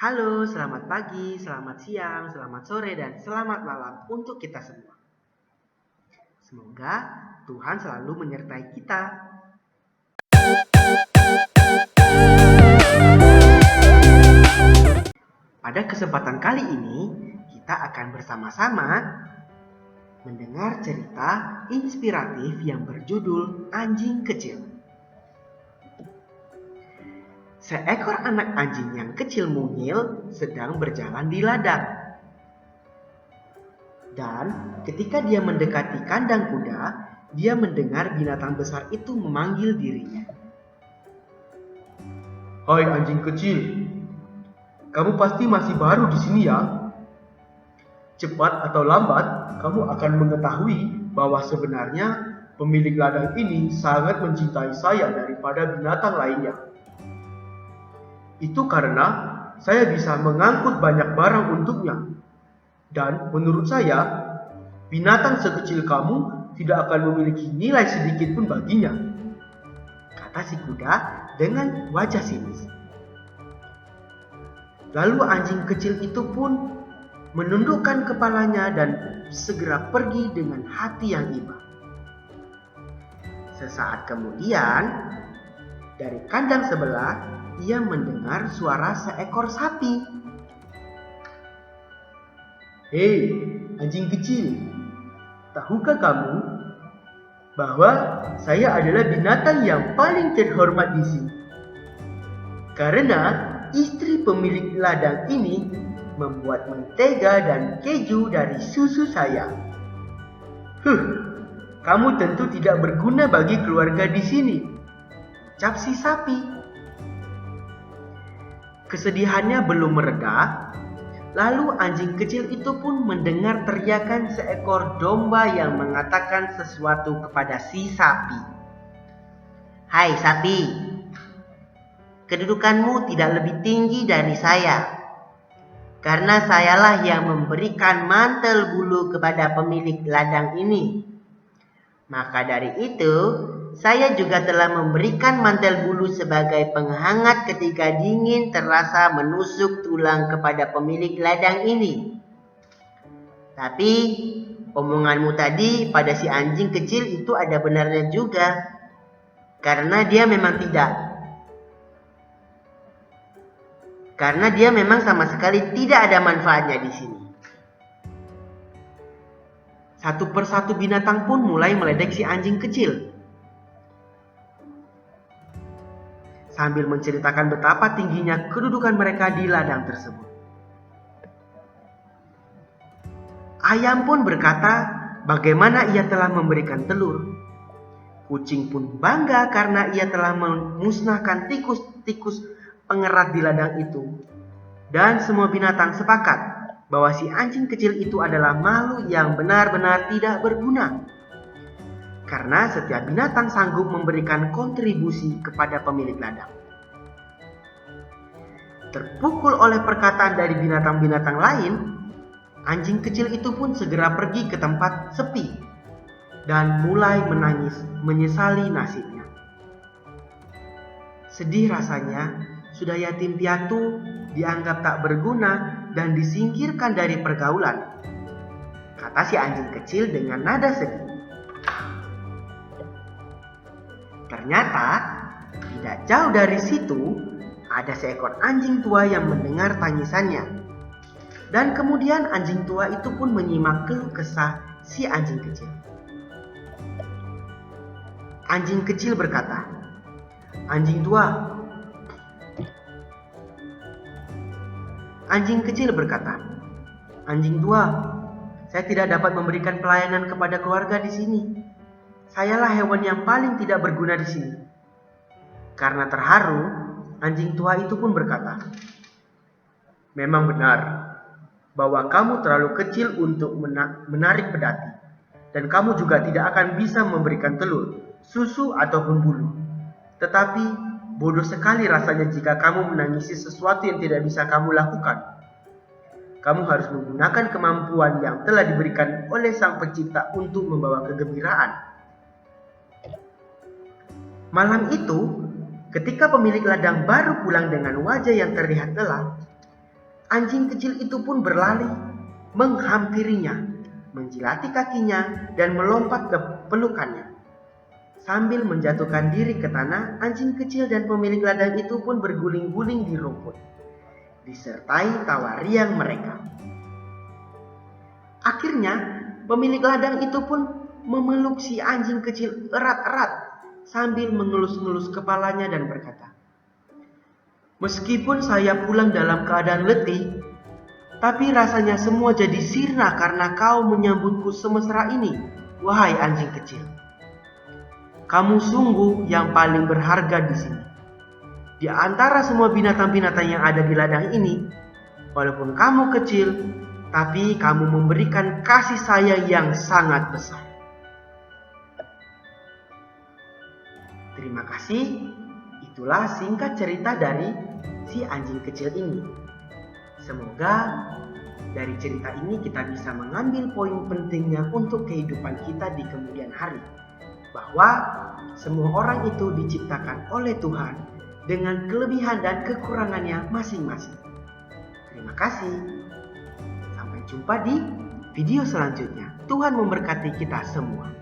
Halo, selamat pagi, selamat siang, selamat sore, dan selamat malam untuk kita semua. Semoga Tuhan selalu menyertai kita. Pada kesempatan kali ini, kita akan bersama-sama mendengar cerita inspiratif yang berjudul Anjing Kecil. Seekor anak anjing yang kecil mungil sedang berjalan di ladang. Dan ketika dia mendekati kandang kuda, dia mendengar binatang besar itu memanggil dirinya. Hai anjing kecil, kamu pasti masih baru di sini ya. Cepat atau lambat, kamu akan mengetahui bahwa sebenarnya pemilik ladang ini sangat mencintai saya daripada binatang lainnya. Itu karena saya bisa mengangkut banyak barang untuknya. Dan menurut saya, binatang sekecil kamu tidak akan memiliki nilai sedikit pun baginya, kata si kuda dengan wajah sinis. Lalu anjing kecil itu pun menundukkan kepalanya dan segera pergi dengan hati yang iba. Sesaat kemudian, dari kandang sebelah, ia mendengar suara seekor sapi. Hei, anjing kecil, tahukah kamu bahwa saya adalah binatang yang paling terhormat di sini? Karena istri pemilik ladang ini membuat mentega dan keju dari susu saya. Kamu tentu tidak berguna bagi keluarga di sini, ucap si sapi. Kesedihannya belum mereda. Lalu anjing kecil itu pun mendengar teriakan seekor domba yang mengatakan sesuatu kepada si sapi. Hai sapi, kedudukanmu tidak lebih tinggi dari saya. Karena sayalah yang memberikan mantel bulu kepada pemilik ladang ini. Maka dari itu, saya juga telah memberikan mantel bulu sebagai penghangat ketika dingin terasa menusuk tulang kepada pemilik ladang ini. Tapi omonganmu tadi pada si anjing kecil itu ada benarnya juga. Karena dia memang sama sekali tidak ada manfaatnya di sini. Satu persatu binatang pun mulai meledek si anjing kecil. Sambil menceritakan betapa tingginya kedudukan mereka di ladang tersebut. Ayam pun berkata bagaimana ia telah memberikan telur. Kucing pun bangga karena ia telah memusnahkan tikus-tikus pengerat di ladang itu. Dan semua binatang sepakat bahwa si anjing kecil itu adalah makhluk yang benar-benar tidak berguna. Karena setiap binatang sanggup memberikan kontribusi kepada pemilik ladang. Terpukul oleh perkataan dari binatang-binatang lain, anjing kecil itu pun segera pergi ke tempat sepi dan mulai menangis menyesali nasibnya. Sedih rasanya, sudah yatim piatu, dianggap tak berguna dan disingkirkan dari pergaulan, kata si anjing kecil dengan nada sedih. Ternyata tidak jauh dari situ ada seekor anjing tua yang mendengar tangisannya. Dan kemudian anjing tua itu pun menyimak keluh kesah si anjing kecil. Anjing kecil berkata, Anjing tua, saya tidak dapat memberikan pelayanan kepada keluarga di sini. Sayalah hewan yang paling tidak berguna di sini. Karena terharu, anjing tua itu pun berkata, memang benar bahwa kamu terlalu kecil untuk menarik pedati, dan kamu juga tidak akan bisa memberikan telur, susu ataupun bulu. Tetapi bodoh sekali rasanya jika kamu menangisi sesuatu yang tidak bisa kamu lakukan. Kamu harus menggunakan kemampuan yang telah diberikan oleh Sang Pencipta untuk membawa kegembiraan. Malam itu, ketika pemilik ladang baru pulang dengan wajah yang terlihat lelah, Anjing kecil itu pun berlari, menghampirinya, menjilati kakinya, dan melompat ke pelukannya. Sambil menjatuhkan diri ke tanah, anjing kecil dan pemilik ladang itu pun berguling-guling di rumput, disertai tawa riang mereka. Akhirnya, pemilik ladang itu pun memeluk si anjing kecil erat-erat sambil mengelus-ngelus kepalanya dan berkata, "Meskipun saya pulang dalam keadaan letih, tapi rasanya semua jadi sirna karena kau menyambutku semesra ini, wahai anjing kecil. Kamu sungguh yang paling berharga di sini. Di antara semua binatang-binatang yang ada di ladang ini, walaupun kamu kecil, tapi kamu memberikan kasih sayang yang sangat besar." Terima kasih. Itulah singkat cerita dari si anjing kecil ini. Semoga dari cerita ini kita bisa mengambil poin pentingnya untuk kehidupan kita di kemudian hari. Bahwa semua orang itu diciptakan oleh Tuhan dengan kelebihan dan kekurangannya masing-masing. Terima kasih. Sampai jumpa di video selanjutnya. Tuhan memberkati kita semua.